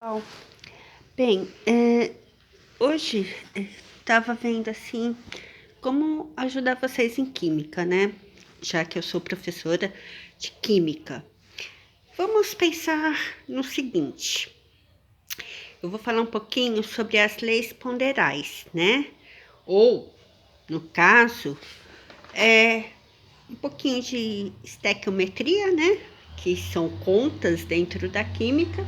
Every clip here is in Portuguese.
Bom, Bem, hoje estava vendo assim como ajudar vocês em química, né? Já que eu sou professora de química. Vamos pensar no seguinte: eu vou falar um pouquinho sobre as leis ponderais, né? Ou, no caso, um pouquinho de estequiometria, né? Que são contas dentro da química,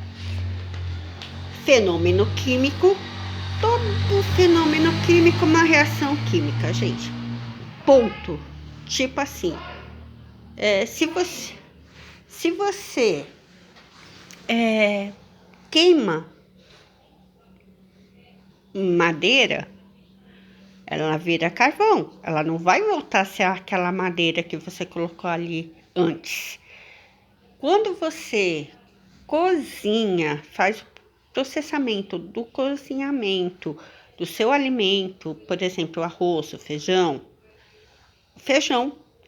fenômeno químico. Todo fenômeno químico é uma reação química, gente. Ponto. Tipo assim, é, se você, se você queima madeira, ela vira carvão. Ela não vai voltar a ser aquela madeira que você colocou ali antes. Quando você cozinha, faz o processamento do cozinhamento do seu alimento, por exemplo, o arroz, o feijão,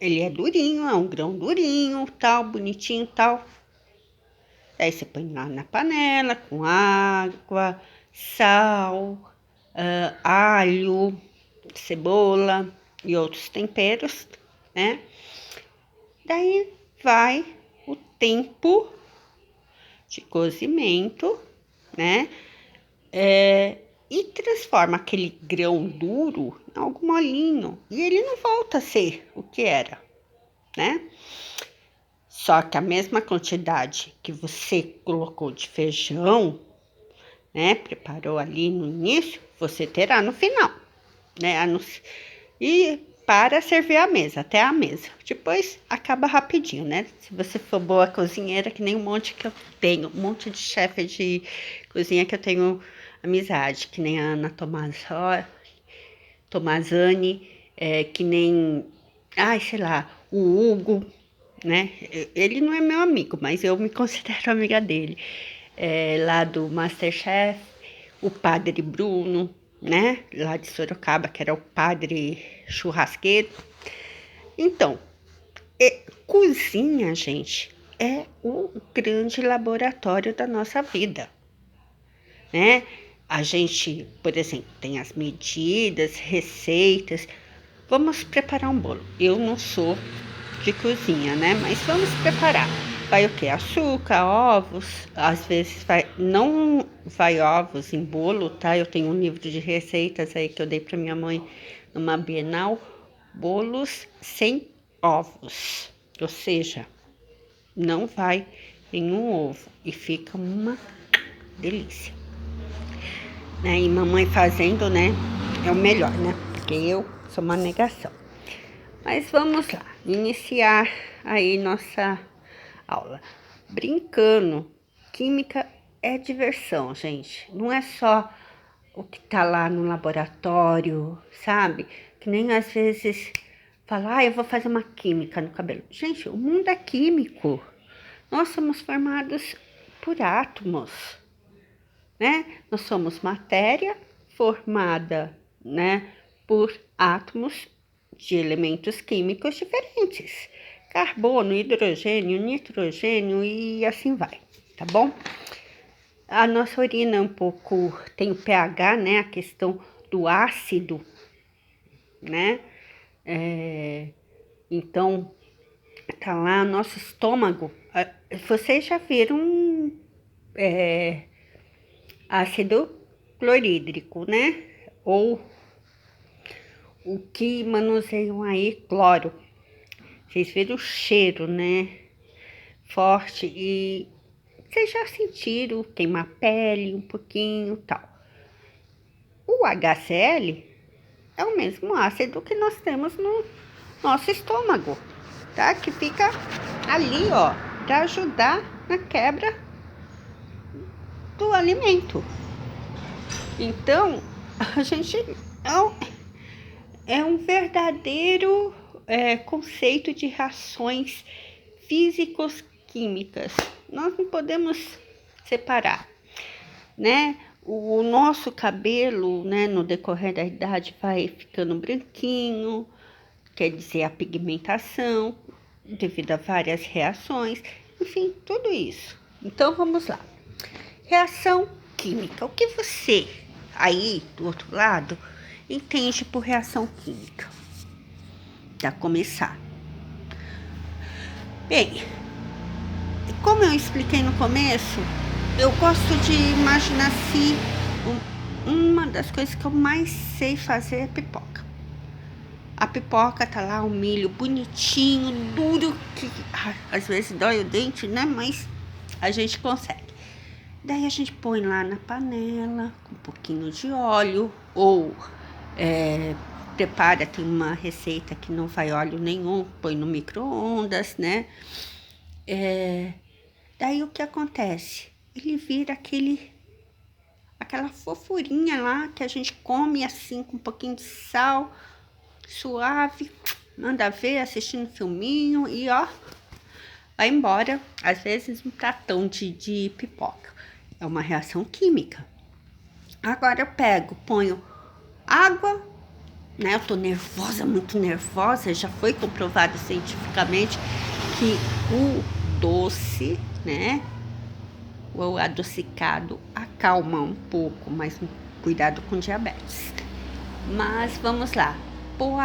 ele é durinho, é um grão durinho, tal, bonitinho, tal. Aí você põe lá na panela com água, sal, alho, cebola e outros temperos, né? Daí vai o tempo de cozimento, né? E transforma aquele grão duro em algo molinho. E ele não volta a ser o que era, né? Só que a mesma quantidade que você colocou de feijão, né? Preparou ali no início, você terá no final, né? E para servir a mesa, até a mesa. Depois acaba rapidinho, né? Se você for boa cozinheira, que nem um monte que eu tenho, um monte de chefe de cozinha que eu tenho amizade, que nem a Ana Tomazani, que nem, ai, sei lá, o Hugo, né? Ele não é meu amigo, mas eu me considero amiga dele. Lá do MasterChef, o padre Bruno, né? Lá de Sorocaba, que era o padre churrasqueiro. Então, cozinha, gente, é o grande laboratório da nossa vida, né? A gente, por exemplo, tem as medidas, receitas. Vamos preparar um bolo. Eu não sou de cozinha, né? Mas vamos preparar. Vai o quê? Açúcar, ovos. Às vezes não vai ovos em bolo, tá? Eu tenho um livro de receitas aí que eu dei para minha mãe numa Bienal. Bolos sem ovos. Ou seja, não vai nenhum ovo e fica uma delícia. Né? E mamãe fazendo, né? É o melhor, né? Porque eu sou uma negação. Mas vamos lá, iniciar aí nossa aula. Brincando, química é diversão, gente. Não é só o que tá lá no laboratório, sabe? Que nem às vezes falar, eu vou fazer uma química no cabelo. Gente, o mundo é químico. Nós somos formados por átomos, né? Nós somos matéria formada, né, por átomos de elementos químicos diferentes. Carbono, hidrogênio, nitrogênio e assim vai, tá bom? A nossa urina é um pouco, tem o pH, né, a questão do ácido, né? Então, tá lá nosso estômago. Vocês já viram ácido clorídrico, né? Ou o que manuseiam aí, cloro. Vocês viram o cheiro, né? Forte e vocês já sentiram queimar a pele um pouquinho, tal. O HCl é o mesmo ácido que nós temos no nosso estômago, tá? Que fica ali, ó, para ajudar na quebra do alimento. Então, a gente é um verdadeiro conceito de reações físicos-químicas. Nós não podemos separar, né? O nosso cabelo, né, no decorrer da idade vai ficando branquinho, quer dizer, a pigmentação, devido a várias reações, enfim, tudo isso. Então, vamos lá. Reação química. O que você, aí, do outro lado, entende por reação química? Para começar. Bem, como eu expliquei no começo, eu gosto de imaginar assim, uma das coisas que eu mais sei fazer é pipoca. A pipoca tá lá, o milho bonitinho, duro, que às vezes dói o dente, né? Mas a gente consegue. Daí a gente põe lá na panela, com um pouquinho de óleo, ou prepara, tem uma receita que não vai óleo nenhum, põe no micro-ondas, né? Daí o que acontece? Ele vira aquela fofurinha lá que a gente come assim com um pouquinho de sal, suave, manda ver, assistindo um filminho e ó, vai embora. Às vezes um pratão de pipoca. É uma reação química. Agora eu pego, ponho água, né? Eu tô nervosa, muito nervosa. Já foi comprovado cientificamente que o doce, né? O adocicado acalma um pouco, mas cuidado com diabetes. Mas vamos lá, pôr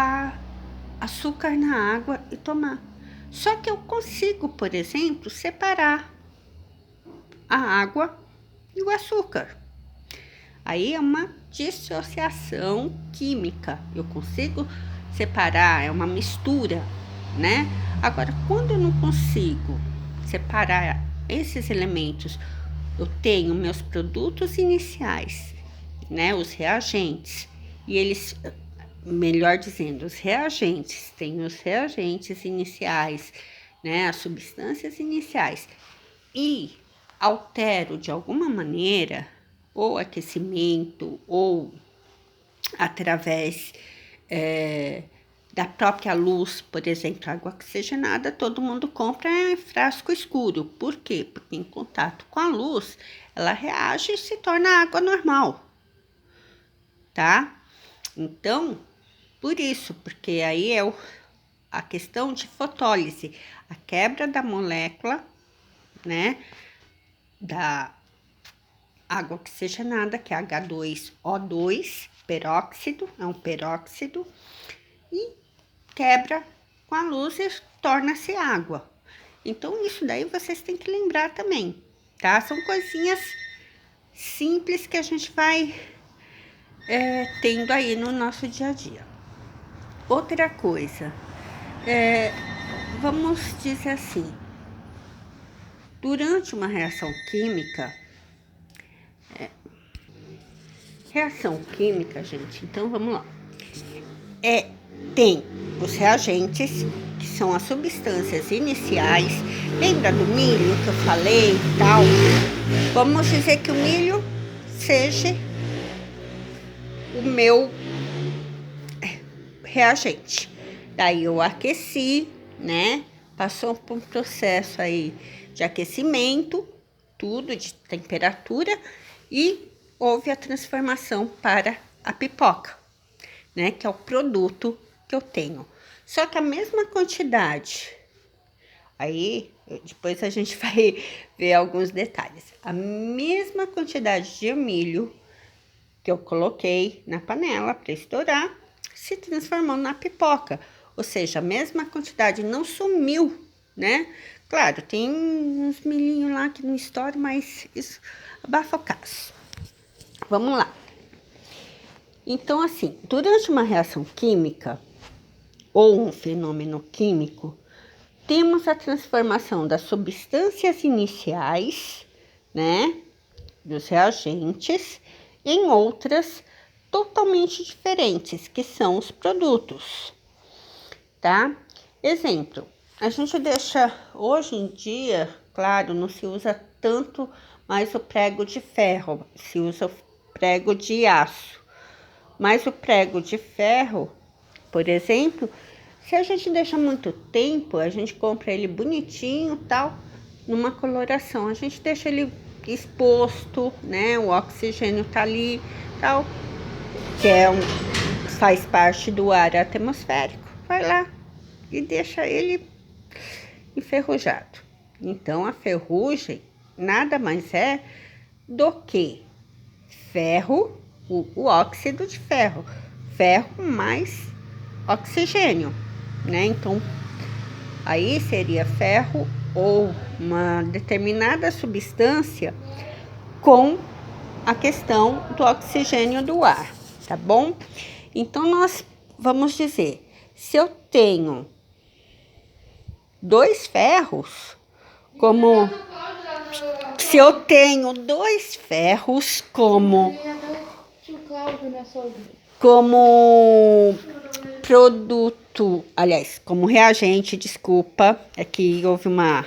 açúcar na água e tomar. Só que eu consigo, por exemplo, separar a água e o açúcar. Aí é uma dissociação química. Eu consigo separar, é uma mistura, né? Agora, quando eu não consigo separar esses elementos, eu tenho meus produtos iniciais, né? Os reagentes. E eles, melhor dizendo, os reagentes, tem os reagentes iniciais, né? As substâncias iniciais. E altero de alguma maneira, ou aquecimento, ou através da própria luz, por exemplo, água oxigenada, todo mundo compra em frasco escuro. Por quê? Porque em contato com a luz, ela reage e se torna água normal, tá? Então, por isso, porque aí é a questão de fotólise, a quebra da molécula, né, da água oxigenada, que é H2O2, peróxido, é um peróxido, e quebra com a luz e torna-se água. Então, isso daí vocês têm que lembrar também, tá? São coisinhas simples que a gente vai tendo aí no nosso dia a dia. Outra coisa, vamos dizer assim, durante uma reação química, gente, então vamos lá. Tem os reagentes, que são as substâncias iniciais. Lembra do milho que eu falei e tal? Vamos dizer que o milho seja o meu reagente. Daí eu aqueci, né? Passou por um processo aí de aquecimento, tudo de temperatura, e houve a transformação para a pipoca, né? Que é o produto que eu tenho. Só que a mesma quantidade, aí depois a gente vai ver alguns detalhes. A mesma quantidade de milho que eu coloquei na panela para estourar se transformou na pipoca. Ou seja, a mesma quantidade não sumiu, né? Claro, tem uns milhinhos lá que não estouram, mas isso abafa o caso. Vamos lá. Então, assim, durante uma reação química ou um fenômeno químico, temos a transformação das substâncias iniciais, né, dos reagentes, em outras totalmente diferentes, que são os produtos, tá? Exemplo, a gente deixa, hoje em dia, claro, não se usa tanto mais o prego de ferro, se usa o prego de aço. Mas o prego de ferro, por exemplo, se a gente deixa muito tempo, a gente compra ele bonitinho, tal, numa coloração. A gente deixa ele exposto, né? O oxigênio tá ali, tal, que faz parte do ar atmosférico. Vai lá e deixa ele enferrujado. Então, a ferrugem nada mais é do que ferro, o óxido de ferro. Ferro mais oxigênio, né? Então, aí seria ferro ou uma determinada substância com a questão do oxigênio do ar, tá bom? Então, nós vamos dizer, se eu tenho dois ferros, como produto, aliás, como reagente, desculpa, é que houve uma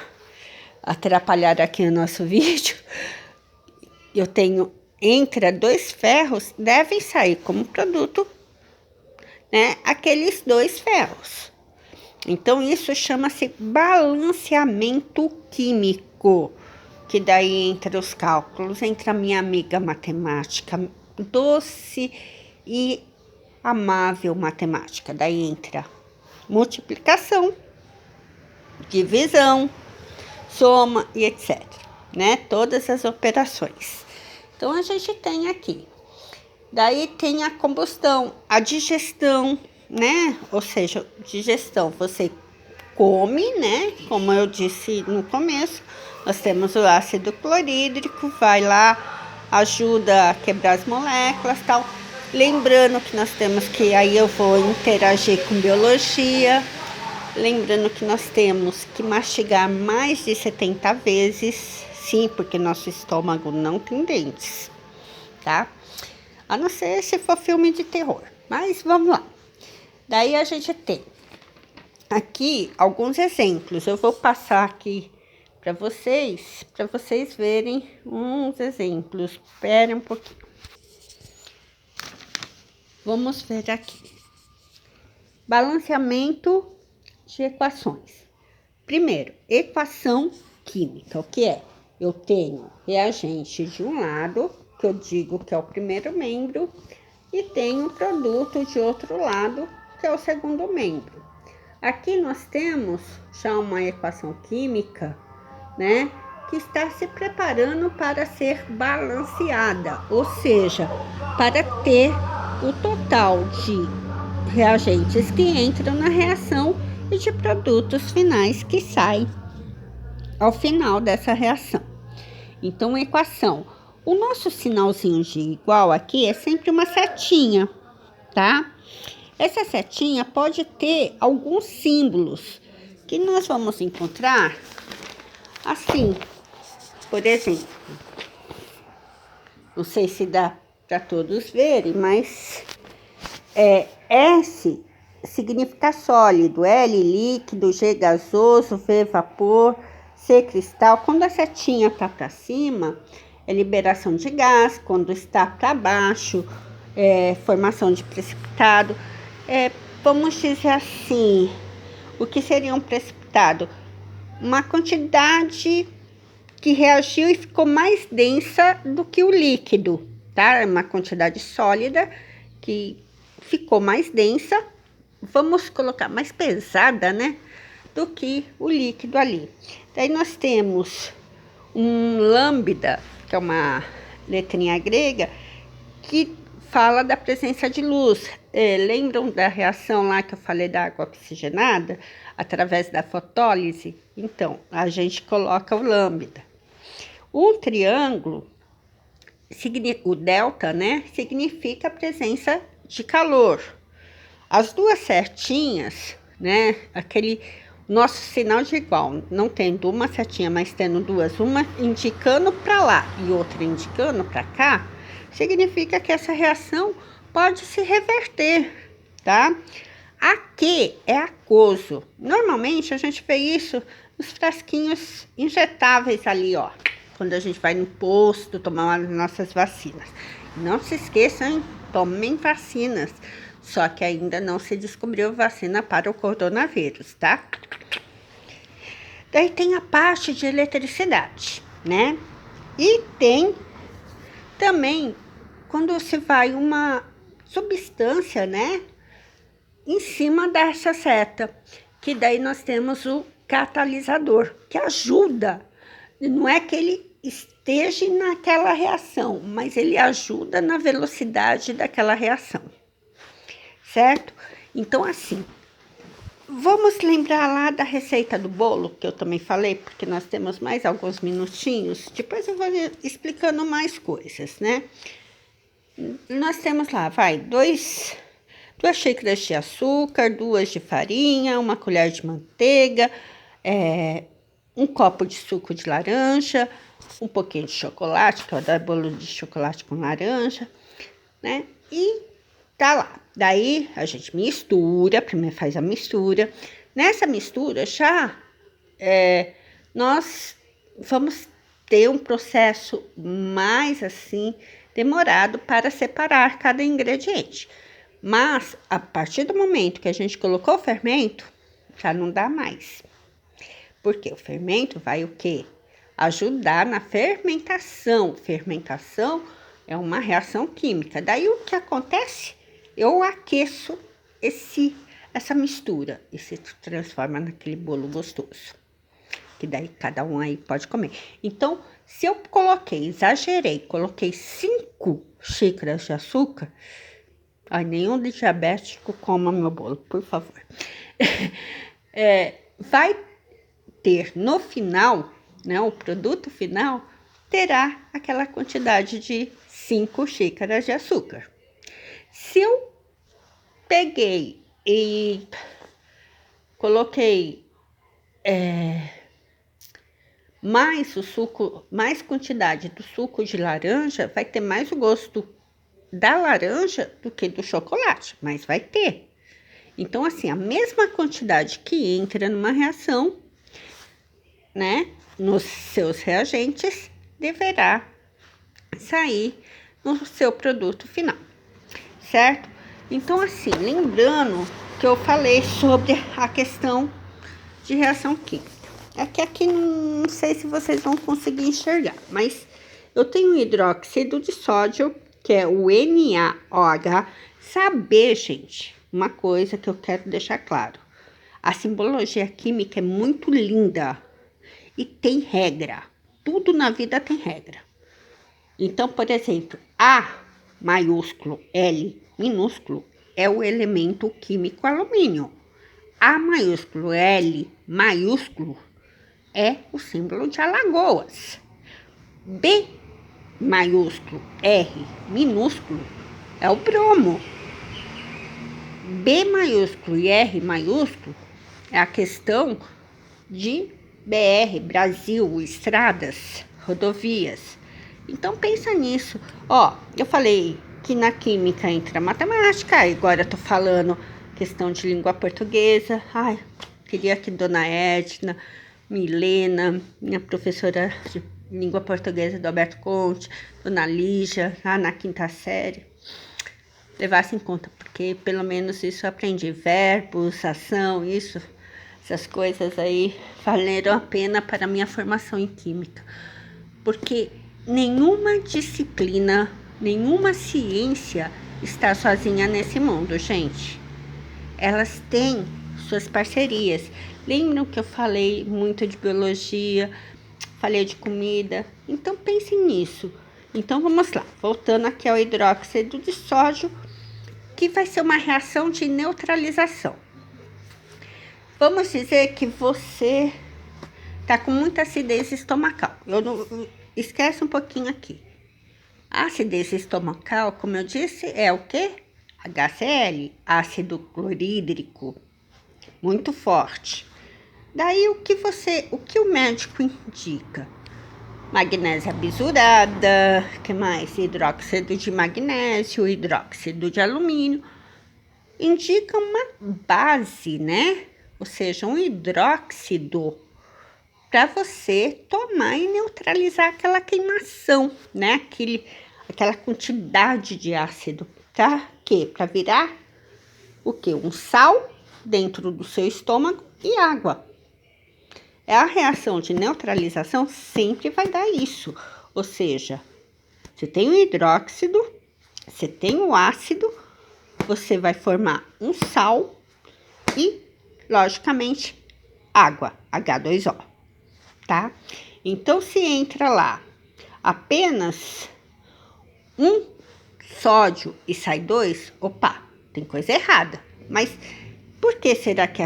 atrapalhada aqui no nosso vídeo. Eu tenho entre dois ferros, devem sair como produto, né, aqueles dois ferros. Então, isso chama-se balanceamento químico, que daí entra os cálculos, entra a minha amiga matemática, doce e amável matemática. Daí entra multiplicação, divisão, soma e etc, né? Todas as operações. Então, a gente tem aqui. Daí tem a combustão, a digestão, né? Ou seja, digestão, você come, né? Como eu disse no começo, nós temos o ácido clorídrico, vai lá, ajuda a quebrar as moléculas, tal. Lembrando que nós temos que, aí eu vou interagir com biologia, lembrando que nós temos que mastigar mais de 70 vezes, sim, porque nosso estômago não tem dentes, tá? A não ser se for filme de terror, mas vamos lá. Daí a gente tem aqui alguns exemplos, eu vou passar aqui para vocês verem uns exemplos. Espera um pouquinho. Vamos ver aqui. Balanceamento de equações. Primeiro, equação química. O que é? Eu tenho reagente de um lado, que eu digo que é o primeiro membro, e tenho produto de outro lado, que é o segundo membro. Aqui nós temos já uma equação química, né, que está se preparando para ser balanceada, ou seja, para ter o total de reagentes que entram na reação e de produtos finais que saem ao final dessa reação. Então, equação. O nosso sinalzinho de igual aqui é sempre uma setinha, tá? Essa setinha pode ter alguns símbolos que nós vamos encontrar assim, por exemplo. Não sei se dá para todos verem, mas S significa sólido, L líquido, G gasoso, V vapor, C cristal. Quando a setinha está para cima, é liberação de gás. Quando está para baixo, é formação de precipitado. Vamos dizer assim, o que seria um precipitado? Uma quantidade que reagiu e ficou mais densa do que o líquido, tá? Uma quantidade sólida que ficou mais densa, vamos colocar mais pesada, né? Do que o líquido ali. Daí nós temos um lambda, que é uma letrinha grega, que fala da presença de luz. Lembram da reação lá que eu falei da água oxigenada? Através da fotólise? Então, a gente coloca o lambda. O triângulo, o delta, né, significa a presença de calor. As duas setinhas, né, nosso sinal de igual, não tendo uma setinha, mas tendo duas, uma indicando para lá e outra indicando para cá, significa que essa reação pode se reverter, tá? Aqui é aquoso. Normalmente a gente vê isso nos frasquinhos injetáveis ali, ó, quando a gente vai no posto tomar as nossas vacinas. Não se esqueçam, hein? Tomem vacinas. Só que ainda não se descobriu vacina para o coronavírus, tá? Daí tem a parte de eletricidade, né? E tem também quando se vai uma substância, né, em cima dessa seta, que daí nós temos o catalisador, que ajuda. Não é que ele esteja naquela reação, mas ele ajuda na velocidade daquela reação, certo? Então, assim, vamos lembrar lá da receita do bolo, que eu também falei, porque nós temos mais alguns minutinhos. Depois eu vou explicando mais coisas, né? Nós temos lá, duas xícaras de açúcar, 2 de farinha, 1 colher de manteiga, um copo de suco de laranja, um pouquinho de chocolate, que eu adoro bolo de chocolate com laranja, né? E tá lá. Daí a gente mistura, primeiro faz a mistura. Nessa mistura já nós vamos ter um processo mais assim demorado para separar cada ingrediente. Mas a partir do momento que a gente colocou o fermento, já não dá mais. Porque o fermento vai o quê? Ajudar na fermentação. Fermentação é uma reação química. Daí o que acontece? Eu aqueço essa mistura e se transforma naquele bolo gostoso. Que daí cada um aí pode comer. Então, se eu exagerei, coloquei 5 xícaras de açúcar, nenhum diabético coma meu bolo, por favor. Vai ter no final, né, o produto final, terá aquela quantidade de 5 xícaras de açúcar. Se eu peguei e coloquei mais quantidade do suco de laranja, vai ter mais o gosto da laranja do que do chocolate, mas vai ter. Então, assim, a mesma quantidade que entra numa reação, né, nos seus reagentes, deverá sair no seu produto final, certo? Então, assim, lembrando que eu falei sobre a questão de reação química. É que aqui não sei se vocês vão conseguir enxergar, mas eu tenho hidróxido de sódio, que é o NaOH. Saber, gente, uma coisa que eu quero deixar claro. A simbologia química é muito linda e tem regra. Tudo na vida tem regra. Então, por exemplo, A maiúsculo, L minúsculo, é o elemento químico alumínio. A maiúsculo, L maiúsculo, é o símbolo de Alagoas. B maiúsculo, R minúsculo, é o bromo. B maiúsculo e R maiúsculo é a questão de BR, Brasil, estradas, rodovias. Então, pensa nisso. Eu falei que na química entra matemática, agora eu tô falando questão de língua portuguesa. Queria que Dona Edna, Milena, minha professora de língua portuguesa do Alberto Conte, Dona Lígia, lá na 5ª série, levasse em conta, porque pelo menos isso eu aprendi. Verbos, ação, essas coisas aí valeram a pena para a minha formação em química. Porque nenhuma disciplina, nenhuma ciência está sozinha nesse mundo, gente. Elas têm suas parcerias. Lembram que eu falei muito de biologia, falei de comida? Então pensem nisso. Então vamos lá, voltando aqui ao hidróxido de sódio, que vai ser uma reação de neutralização. Vamos dizer que você está com muita acidez estomacal. Esquece um pouquinho aqui. A acidez estomacal, como eu disse, é o quê? HCl, ácido clorídrico, muito forte. Daí o que o médico indica? Magnésia bisurada, que mais? Hidróxido de magnésio, hidróxido de alumínio. Indica uma base, né? Ou seja, um hidróxido para você tomar e neutralizar aquela queimação, né? Aquela quantidade de ácido, tá? Para virar o quê? Um sal dentro do seu estômago e água. A reação de neutralização sempre vai dar isso. Ou seja, você tem o hidróxido, você tem o ácido, você vai formar um sal e, logicamente, água, H2O, tá? Então, se entra lá apenas um sódio e sai 2, opa, tem coisa errada. Mas por que será que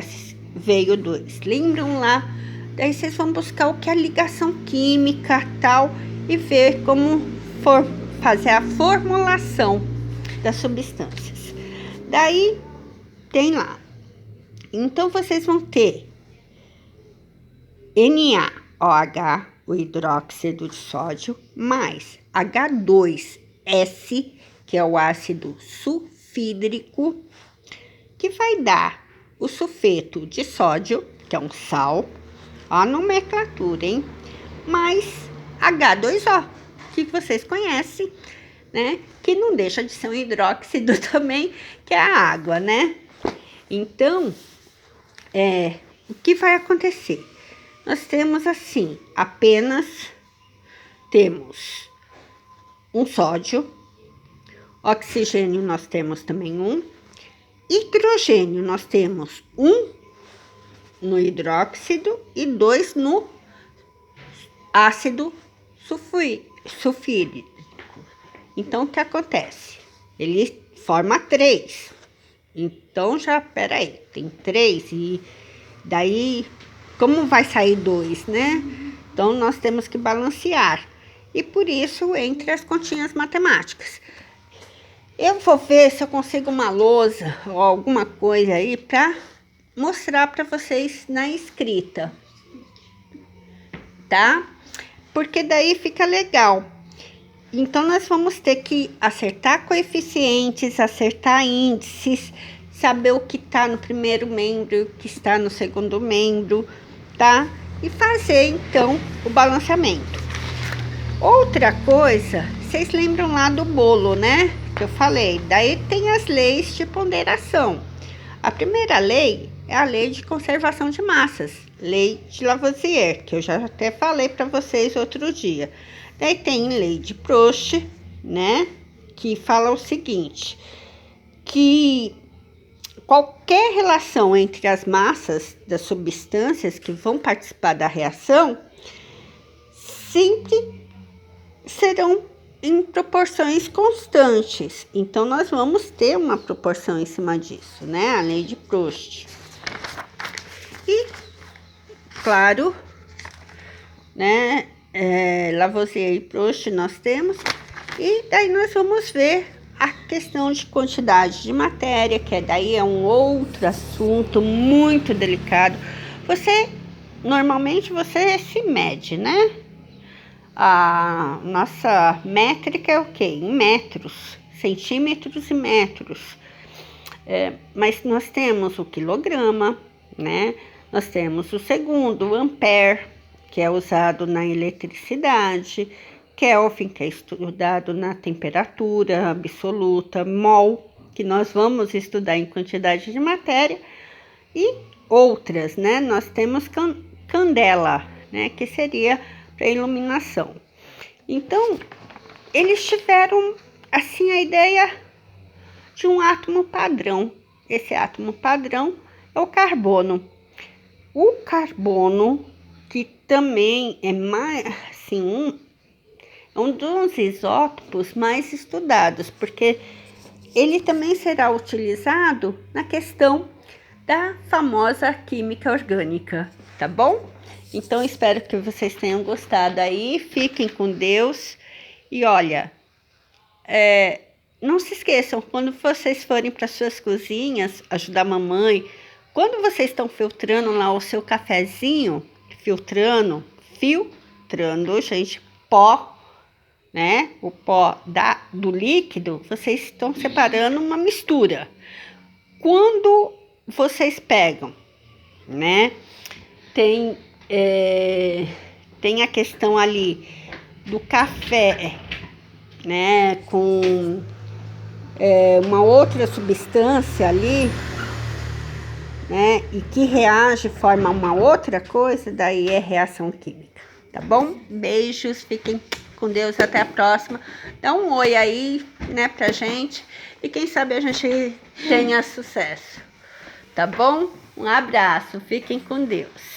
veio 2? Lembram lá? Daí vocês vão buscar o que é a ligação química tal e ver como fazer a formulação das substâncias. Daí tem lá. Então vocês vão ter NaOH, o hidróxido de sódio, mais H2S, que é o ácido sulfídrico, que vai dar o sulfeto de sódio, que é um sal, ó a nomenclatura, hein? Mais H2O, que vocês conhecem, né? Que não deixa de ser um hidróxido também, que é a água, né? Então, o que vai acontecer? Nós temos assim, temos um sódio, oxigênio nós temos também um, hidrogênio nós temos um no hidróxido e 2 no ácido sulfídrico. Então, o que acontece? Ele forma 3. Então, peraí, tem 3 e daí, como vai sair 2, né? Então, nós temos que balancear. E por isso, entre as continhas matemáticas. Eu vou ver se eu consigo uma lousa ou alguma coisa aí para mostrar para vocês na escrita, tá? Porque daí fica legal. Então, nós vamos ter que acertar coeficientes, acertar índices, saber o que está no primeiro membro, o que está no segundo membro, tá? E fazer, então, o balanceamento. Outra coisa, vocês lembram lá do bolo, né? Que eu falei. Daí tem as leis de ponderação. A primeira lei é a lei de conservação de massas, lei de Lavoisier, que eu já até falei para vocês outro dia. Daí tem lei de Proust, né, que fala o seguinte, que qualquer relação entre as massas das substâncias que vão participar da reação sempre serão em proporções constantes. Então, nós vamos ter uma proporção em cima disso, né, a lei de Proust. E, claro, né, Lavoisier e Proust nós temos, e daí nós vamos ver a questão de quantidade de matéria, que daí é um outro assunto muito delicado. Normalmente você se mede, né? A nossa métrica é o quê? Em metros, centímetros e metros. Mas nós temos o quilograma, né? Nós temos o segundo, o ampere, que é usado na eletricidade, Kelvin, que é estudado na temperatura absoluta, mol, que nós vamos estudar em quantidade de matéria, e outras, né? Nós temos candela, né? Que seria para iluminação. Então, eles tiveram, assim, a ideia de um átomo padrão. Esse átomo padrão é o carbono. O carbono, que também é mais, assim, um dos isótopos mais estudados, porque ele também será utilizado na questão da famosa química orgânica, tá bom? Então, espero que vocês tenham gostado aí, fiquem com Deus e olha, não se esqueçam, quando vocês forem para suas cozinhas ajudar a mamãe, quando vocês estão filtrando lá o seu cafezinho, filtrando, gente, pó, né? O pó do líquido, vocês estão separando uma mistura. Quando vocês pegam, né? Tem a questão ali do café, né? Com uma outra substância ali, né? E que reage, forma uma outra coisa, daí é reação química, tá bom? Beijos, fiquem com Deus, até a próxima. Dá um oi aí, né, pra gente. E quem sabe a gente tenha sucesso, tá bom? Um abraço, fiquem com Deus.